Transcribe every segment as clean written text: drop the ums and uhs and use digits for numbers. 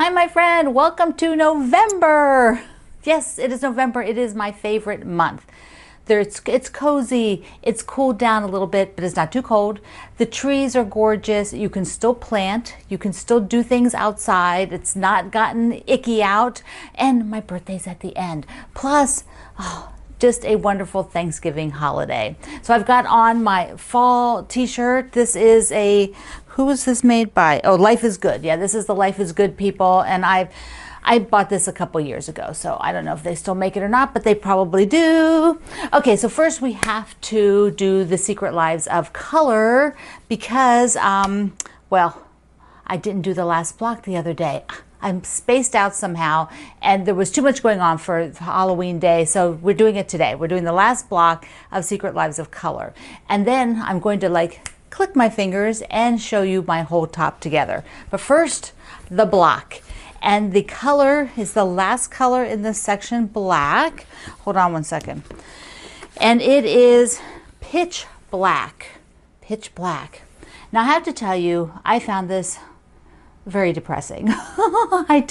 Hi, my friend. Welcome to November. Yes, it is November. It is my favorite month. It's cozy. It's cooled down a little bit, but it's not too cold. The trees are gorgeous. You can still plant. You can still do things outside. It's not gotten icky out. And my birthday's at the end. Plus, just a wonderful Thanksgiving holiday. So I've got on my fall t-shirt. This is who is this made by? Oh, Life is Good. Yeah, this is the Life is Good people. And I bought this a couple years ago, so I don't know if they still make it or not, but they probably do. Okay, so first we have to do the Secret Lives of Color because, well, I didn't do the last block the other day. I'm spaced out somehow, and there was too much going on for Halloween day, so we're doing it today. We're doing the last block of Secret Lives of Color. And then I'm going to click my fingers and show you my whole top together. But first, the block. And the color is the last color in this section, black. Hold on one second. And it is pitch black. Pitch black. Now I have to tell you, I found this very depressing.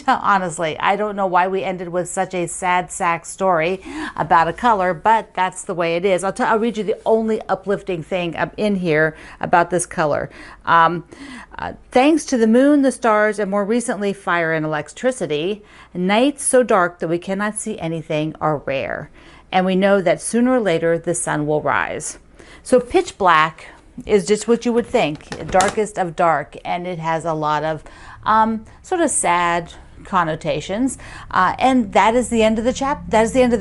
Honestly, I don't know why we ended with such a sad sack story about a color, but that's the way it is. I'll read you the only uplifting thing up in here about this color. Thanks to the moon, the stars, and more recently fire and electricity, nights so dark that we cannot see anything are rare. And we know that sooner or later the sun will rise. So pitch black is just what you would think, darkest of dark, and it has a lot of sort of sad connotations, and that is the end of the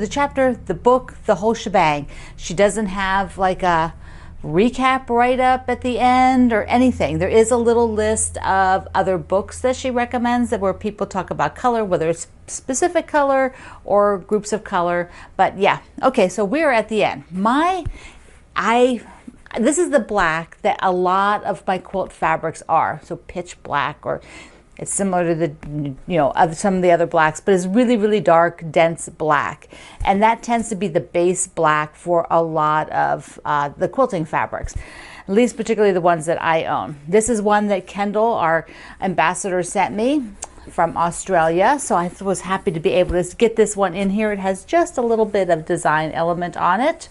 chapter, the book, the whole shebang. She doesn't have like a recap right up at the end or anything. There is a little list of other books that she recommends where people talk about color, whether it's specific color or groups of color. But yeah, okay, so we're at the end. This is the black that a lot of my quilt fabrics are. So pitch black, or it's similar to the, some of the other blacks, but it's really, really dark, dense black. And that tends to be the base black for a lot of the quilting fabrics, at least particularly the ones that I own. This is one that Kendall, our ambassador, sent me from Australia. So I was happy to be able to get this one in here. It has just a little bit of design element on it.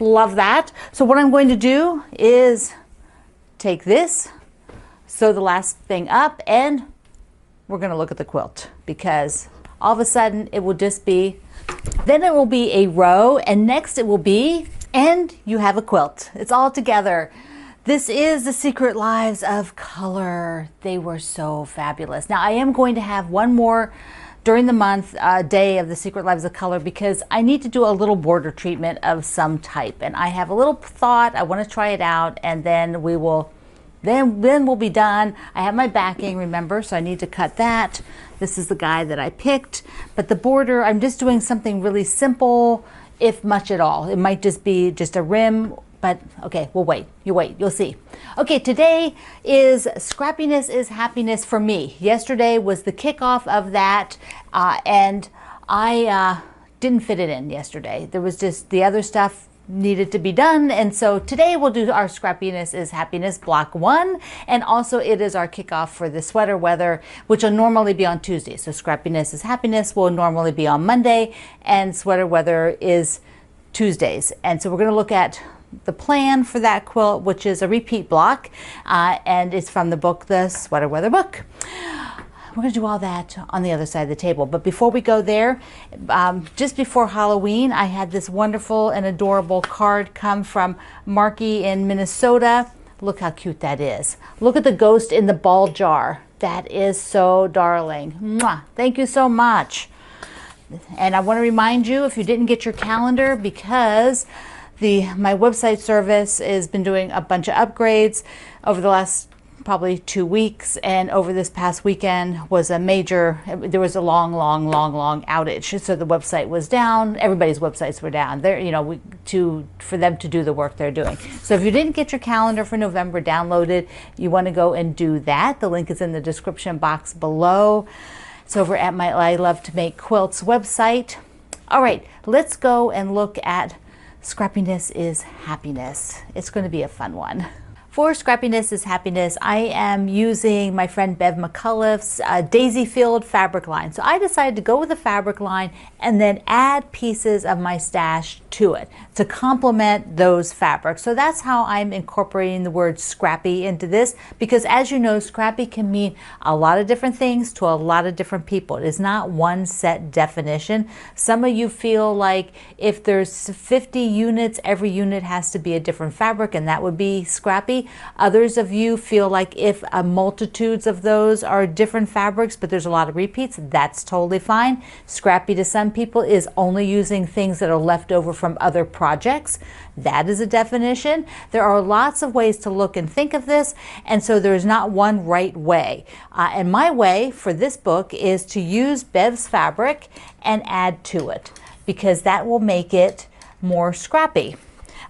Love that. So what I'm going to do is take this, sew the last thing up, and we're going to look at the quilt, because all of a sudden it will just be, then it will be a row, and next it will be, and you have a quilt. It's all together. This is the Secret Lives of Color. They were so fabulous. Now I am going to have one more during the month, day of the Secret Lives of Color, because I need to do a little border treatment of some type, and I have a little thought. I want to try it out, and then we will, then we'll be done. I have my backing, remember, so I need to cut that. This is the guy that I picked, but the border, I'm just doing something really simple, if much at all. It might just be just a rim. But okay, we'll wait. You wait, you'll see. Okay, today is Scrappiness is Happiness for me. Yesterday was the kickoff of that, and I didn't fit it in yesterday. There was just the other stuff needed to be done, and so today we'll do our Scrappiness is Happiness block 1, and also it is our kickoff for the sweater weather, which will normally be on Tuesday. So Scrappiness is Happiness will normally be on Monday, and sweater weather is Tuesdays. And so we're going to look at the plan for that quilt, which is a repeat block, and it's from the book, the Sweater Weather book. We're going to do all that on the other side of the table. But before we go there, just before Halloween, I had this wonderful and adorable card come from Marky in Minnesota. Look how cute that is. Look at the ghost in the ball jar. That is so darling. Mwah. Thank you so much. And I want to remind you, if you didn't get your calendar, because my website service has been doing a bunch of upgrades over the last probably 2 weeks, and over this past weekend was a major, there was a long outage. So the website was down. Everybody's websites were down. There, for them to do the work they're doing. So if you didn't get your calendar for November downloaded, you want to go and do that. The link is in the description box below. It's over at my I Love to Make Quilts website. All right, let's go and look at Scrappiness is Happiness. It's going to be a fun one. For Scrappiness is Happiness, I am using my friend Bev McCullough's Daisy Filled fabric line. So I decided to go with a fabric line and then add pieces of my stash to it to complement those fabrics. So that's how I'm incorporating the word scrappy into this, because as you know, scrappy can mean a lot of different things to a lot of different people. It is not one set definition. Some of you feel like if there's 50 units, every unit has to be a different fabric, and that would be scrappy. Others of you feel like if multitudes of those are different fabrics, but there's a lot of repeats, that's totally fine. Scrappy to some people is only using things that are left over from other projects. That is a definition. There are lots of ways to look and think of this, and so there's not one right way. And my way for this book is to use Bev's fabric and add to it, because that will make it more scrappy.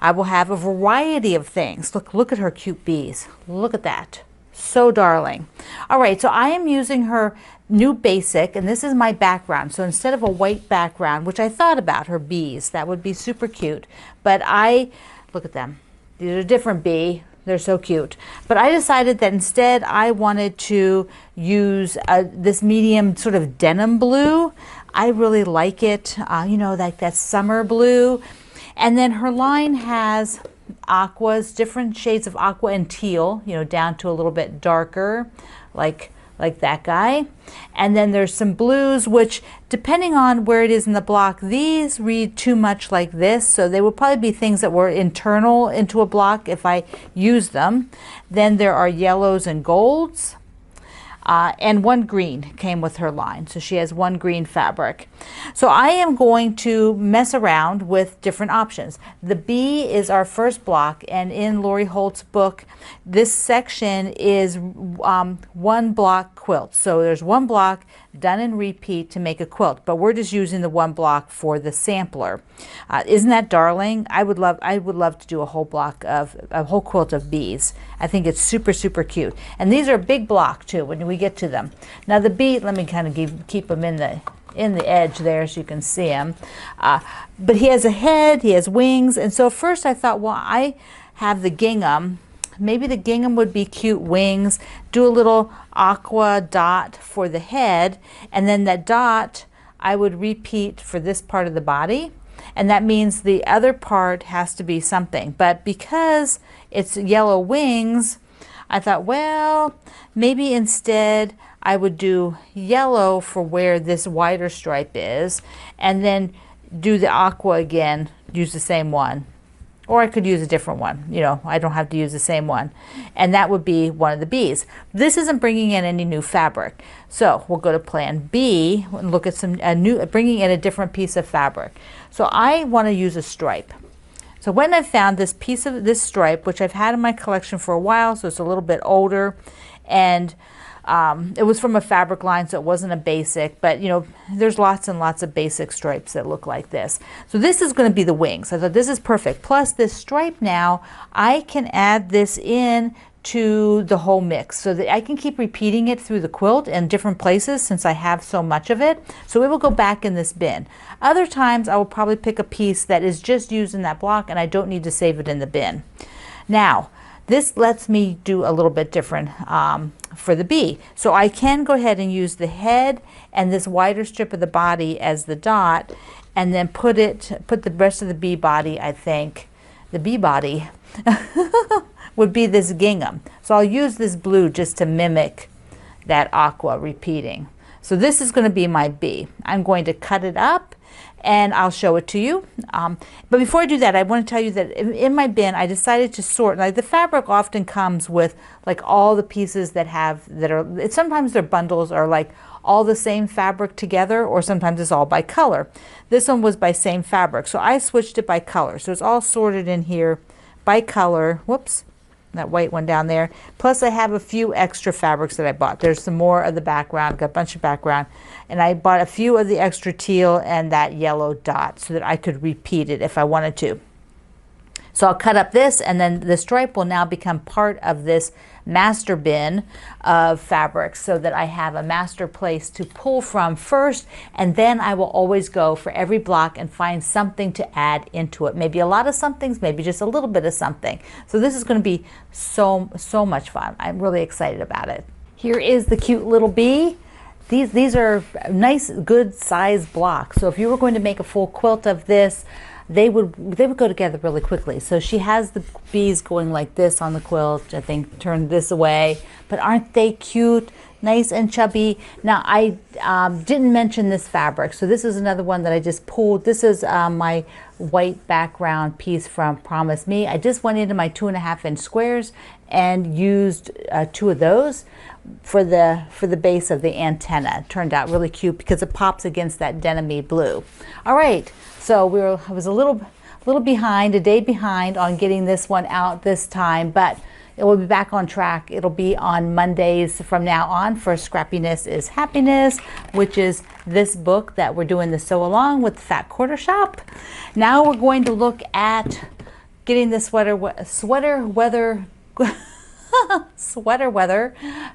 I will have a variety of things. Look at her cute bees. Look at that. So darling. All right, so I am using her new basic, and this is my background. So instead of a white background, which I thought about, her bees, that would be super cute. But look at them. These are a different bee. They're so cute. But I decided that instead I wanted to use this medium sort of denim blue. I really like it, you know, like that summer blue. And then her line has aquas, different shades of aqua and teal, you know, down to a little bit darker, like that guy. And then there's some blues, which depending on where it is in the block, these read too much like this. So they would probably be things that were internal into a block if I use them. Then there are yellows and golds. And one green came with her line. So she has one green fabric. So I am going to mess around with different options. The B is our first block, and in Lori Holt's book, this section is one block quilt. So there's one block done and repeat to make a quilt, but we're just using the one block for the sampler. Isn't that darling? I would love to do a whole quilt of bees. I think it's super, super cute. And these are a big block too when we get to them. Now the bee, let me kind of keep them in the edge there so you can see him. But he has a head, he has wings, and so first I thought, well, I have the gingham. Maybe the gingham would be cute wings. Do a little aqua dot for the head, and then that dot I would repeat for this part of the body. And that means the other part has to be something. But because it's yellow wings, I thought, well, maybe instead I would do yellow for where this wider stripe is, and then do the aqua again, use the same one. Or I could use a different one. You know, I don't have to use the same one. And that would be one of the B's. This isn't bringing in any new fabric. So we'll go to plan B and look at bringing in a different piece of fabric. So I want to use a stripe. So when I found this piece of this stripe, which I've had in my collection for a while, so it's a little bit older, and it was from a fabric line, so it wasn't a basic, but you know, there's lots and lots of basic stripes that look like this. So this is going to be the wings. I thought this is perfect. Plus this stripe now, I can add this in to the whole mix so that I can keep repeating it through the quilt in different places since I have so much of it. So it will go back in this bin. Other times I will probably pick a piece that is just used in that block and I don't need to save it in the bin. Now, this lets me do a little bit different for the bee. So I can go ahead and use the head and this wider strip of the body as the dot, and then put the rest of the bee body, I think, the bee body would be this gingham. So I'll use this blue just to mimic that aqua repeating. So this is going to be my bee. I'm going to cut it up and I'll show it to you. But before I do that, I want to tell you that in my bin, I decided to sort. Like the fabric often comes with like all the pieces that are, sometimes their bundles are like all the same fabric together, or sometimes it's all by color. This one was by same fabric. So I switched it by color. So it's all sorted in here by color. Whoops. That white one down there. Plus I have a few extra fabrics that I bought. There's some more of the background, got a bunch of background, and I bought a few of the extra teal and that yellow dot so that I could repeat it if I wanted to. So I'll cut up this, and then the stripe will now become part of this master bin of fabrics, so that I have a master place to pull from first, and then I will always go for every block and find something to add into it. Maybe a lot of somethings, maybe just a little bit of something. So this is going to be so much fun. I'm really excited about it. Here is the cute little bee. These are nice, good size blocks. So if you were going to make a full quilt of this, they would go together really quickly. So she has the bees going like this on the quilt. I think turn this away, but aren't they cute? Nice and chubby. Now I didn't mention this fabric, so this is another one that I just pulled. This is my white background piece from Promise Me. I just went into my 2.5 inch squares and used 2 of those for the base of the antenna. It turned out really cute because it pops against that denim-y blue. All right, so I was a little behind, a day behind on getting this one out this time, but it will be back on track. It'll be on Mondays from now on for Scrappiness is Happiness, which is this book that we're doing the sew along with the Fat Quarter Shop. Now we're going to look at getting the sweater weather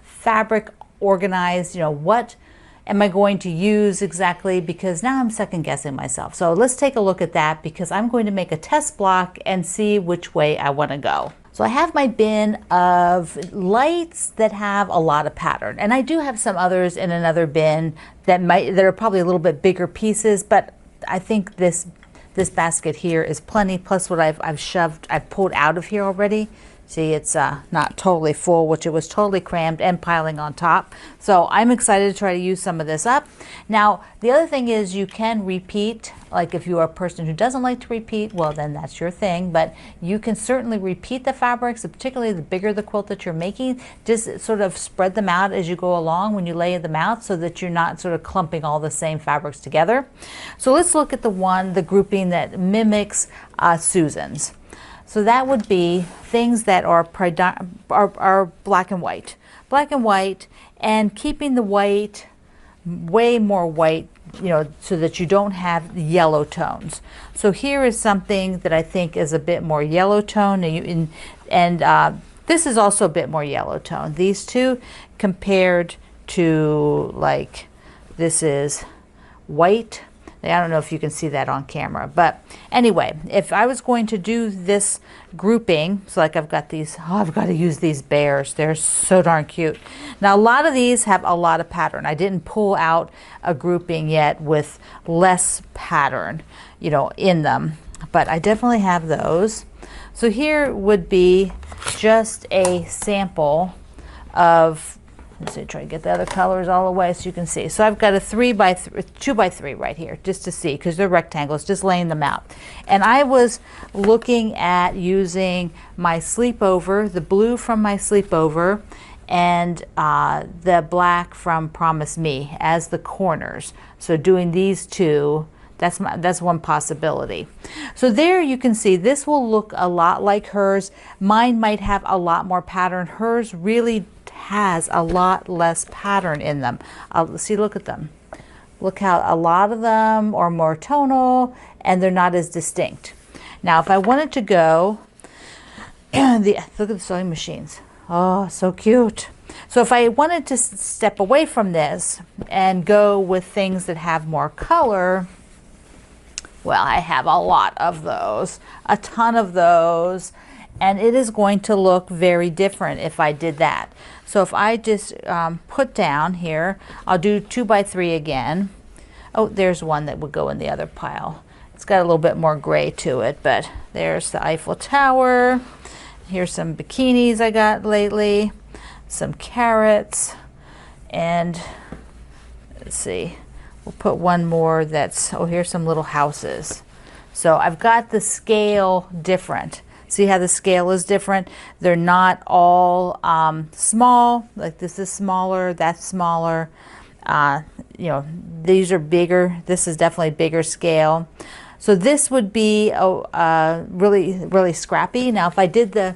fabric organized. You know, what am I going to use exactly, because now I'm second guessing myself. So let's take a look at that, because I'm going to make a test block and see which way I want to go. So I have my bin of lights that have a lot of pattern, and I do have some others in another bin that are probably a little bit bigger pieces, but I think this basket here is plenty, plus what I've pulled out of here already. See, it's not totally full, which it was totally crammed and piling on top. So I'm excited to try to use some of this up. Now, the other thing is you can repeat, like if you are a person who doesn't like to repeat, well, then that's your thing, but you can certainly repeat the fabrics, particularly the bigger the quilt that you're making. Just sort of spread them out as you go along when you lay them out, so that you're not sort of clumping all the same fabrics together. So let's look at the grouping that mimics Susan's. So that would be things that are black and white, and keeping the white way more white, you know, so that you don't have yellow tones. So here is something that I think is a bit more yellow tone, and this is also a bit more yellow tone. These two compared to, like, this is white. I don't know if you can see that on camera, but anyway, if I was going to do this grouping, so like I've got these, I've got to use these bears. They're so darn cute. Now, a lot of these have a lot of pattern. I didn't pull out a grouping yet with less pattern, you know, in them, but I definitely have those. So here would be just a sample of, let's see, try to get the other colors all the way so you can see. So I've got a 2 by 3 right here, just to see, because they're rectangles, just laying them out. And I was looking at using my sleepover, the blue from my sleepover, and the black from Promise Me as the corners. So doing these two, that's one possibility. So there you can see this will look a lot like hers. Mine might have a lot more pattern. Hers really has a lot less pattern in them. See, look at them. Look how a lot of them are more tonal and they're not as distinct. Now, if I wanted to go, look at the sewing machines. Oh, so cute. So if I wanted to step away from this and go with things that have more color, well, I have a lot of those, a ton of those, and it is going to look very different if I did that. So if I just put down here, I'll do 2 by 3 again. Oh, there's one that would go in the other pile. It's got a little bit more gray to it, but there's the Eiffel Tower. Here's some bikinis I got lately, some carrots, and let's see, we'll put one more that's, oh, here's some little houses. So I've got the scale different. See how the scale is different? They're not all small, like this is smaller, that's smaller. You know, these are bigger. This is definitely bigger scale. So this would be really scrappy. Now, if I did the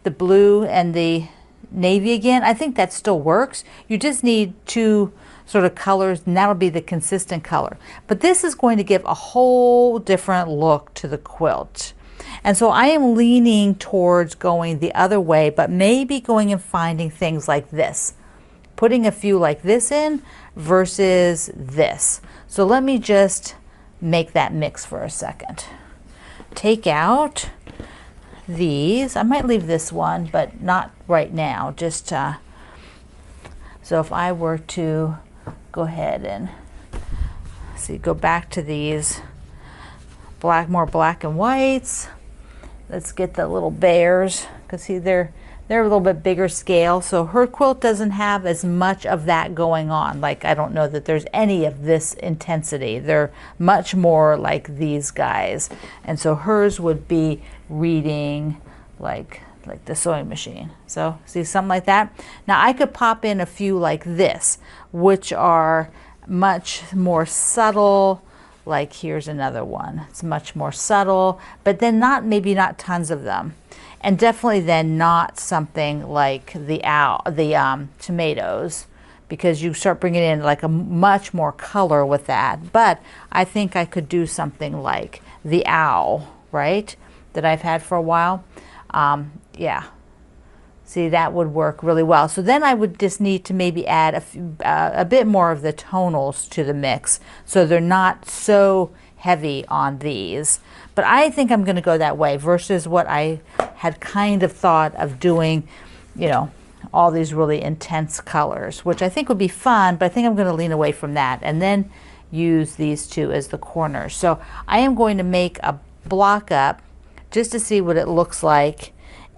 blue and the navy again, I think that still works. You just need 2 sort of colors, and that'll be the consistent color. But this is going to give a whole different look to the quilt. And so I am leaning towards going the other way, but maybe going and finding things like this, putting a few like this in versus this. So let me just make that mix for a second. Take out these. I might leave this one, but not right now. Just so if I were to go ahead and see, go back to these more black and whites. Let's get the little bears, because see, they're a little bit bigger scale, so her quilt doesn't have as much of that going on. Like, I don't know that there's any of this intensity. They're much more like these guys, and so hers would be reading like the sewing machine. So see, something like that. Now I could pop in a few like this, which are much more subtle. Like here's another one. It's much more subtle, but then maybe not tons of them. And definitely then not something like the tomatoes, because you start bringing in like a much more color with that. But I think I could do something like the owl, right? That I've had for a while. Yeah. See, that would work really well. So then I would just need to maybe add a bit more of the tonals to the mix, so they're not so heavy on these. But I think I'm going to go that way versus what I had kind of thought of doing, you know, all these really intense colors, which I think would be fun, but I think I'm going to lean away from that and then use these two as the corners. So I am going to make a block up just to see what it looks like,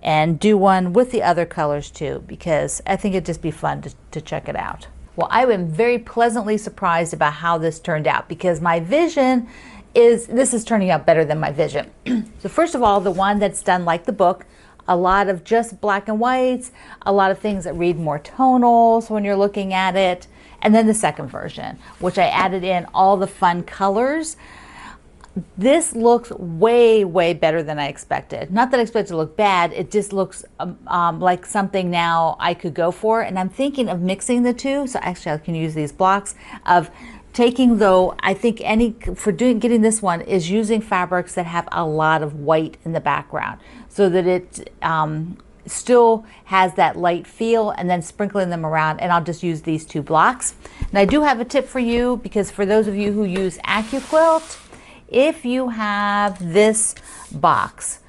and do one with the other colors too, because I think it'd just be fun to check it out. Well, I am very pleasantly surprised about how this turned out, because my vision is, this is turning out better than my vision. So first of all, the one that's done like the book, a lot of just black and whites, a lot of things that read more tonals when you're looking at it. And then the second version, which I added in all the fun colors. This looks way, way better than I expected. Not that I expected it to look bad, it just looks like something now I could go for. And I'm thinking of mixing the two. So actually I can use these blocks of taking, though, I think getting this one is using fabrics that have a lot of white in the background, so that it still has that light feel, and then sprinkling them around. And I'll just use these two blocks. And I do have a tip for you, because for those of you who use AccuQuilt, if you have this box,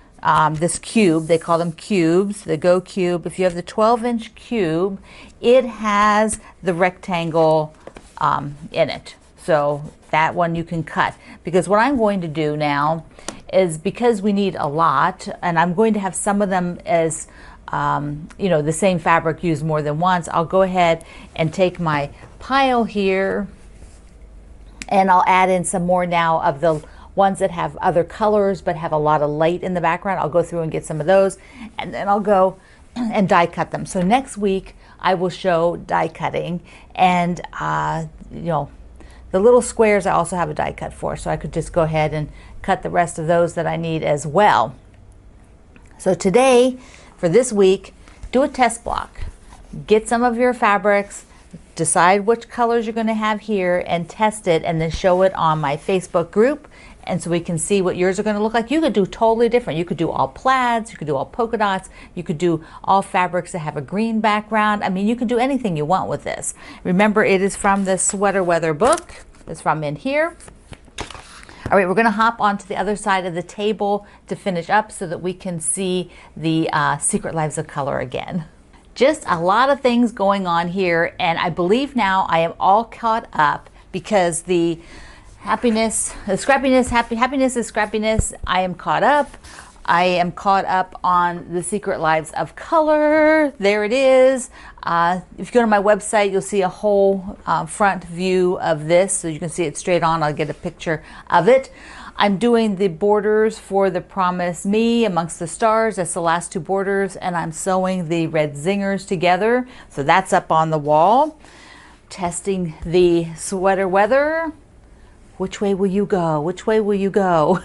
this cube, they call them cubes, the Go Cube. If you have the 12-inch cube, it has the rectangle in it. So that one you can cut. Because what I'm going to do now is, because we need a lot, and I'm going to have some of them as you know, the same fabric used more than once, I'll go ahead and take my pile here, and I'll add in some more now of the ones that have other colors but have a lot of light in the background. I'll go through and get some of those, and then I'll go and die cut them. So next week I will show die cutting, and you know, the little squares I also have a die cut for, so I could just go ahead and cut the rest of those that I need as well. So today, for this week, do a test block. Get some of your fabrics, decide which colors you're going to have here, and test it, and then show it on my Facebook group, and so we can see what yours are going to look like. You could do totally different. You could do all plaids, you could do all polka dots, you could do all fabrics that have a green background. I mean, you can do anything you want with this. Remember, it is from the Sweater Weather book. It's from in here. All right, we're going to hop onto the other side of the table to finish up, so that we can see the Secret Lives of Color again. Just a lot of things going on here, and I believe now I am all caught up, because the happiness is scrappiness. I am caught up. I am caught up on the Secret Lives of Color. There it is. If you go to my website, you'll see a whole front view of this, so you can see it straight on. I'll get a picture of it. I'm doing the borders for the Promise Me Amongst the Stars. That's the last two borders, and I'm sewing the red zingers together. So that's up on the wall. Testing the Sweater Weather. Which way will you go? Which way will you go?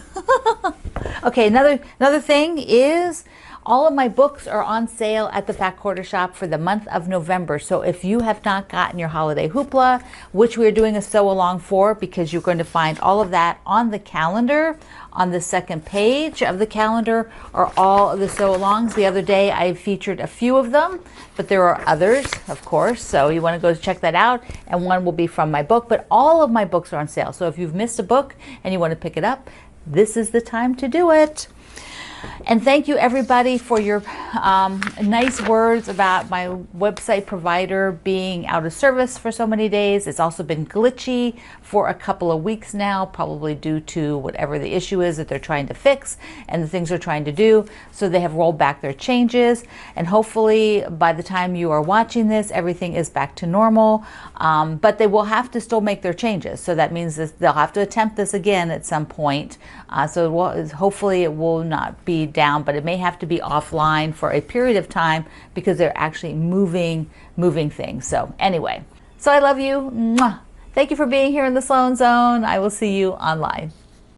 Okay, another thing is All of my books are on sale at the Fat Quarter Shop for the month of November. So if you have not gotten your holiday hoopla, which we're doing a sew along for, because you're going to find all of that on the calendar, on the second page of the calendar are all of the sew alongs. The other day I featured a few of them, but there are others, of course. So you want to go check that out. And one will be from my book, but all of my books are on sale. So if you've missed a book and you want to pick it up, this is the time to do it. And thank you everybody for your nice words about my website provider being out of service for so many days. It's also been glitchy for a couple of weeks now, probably due to whatever the issue is that they're trying to fix and the things they're trying to do. So they have rolled back their changes, and hopefully by the time you are watching this, everything is back to normal. But they will have to still make their changes. So that means that they'll have to attempt this again at some point. Hopefully it will not be down, but it may have to be offline for a period of time because they're actually moving things. So anyway, so I love you. Mwah. Thank you for being here in the Sloan Zone. I will see you online.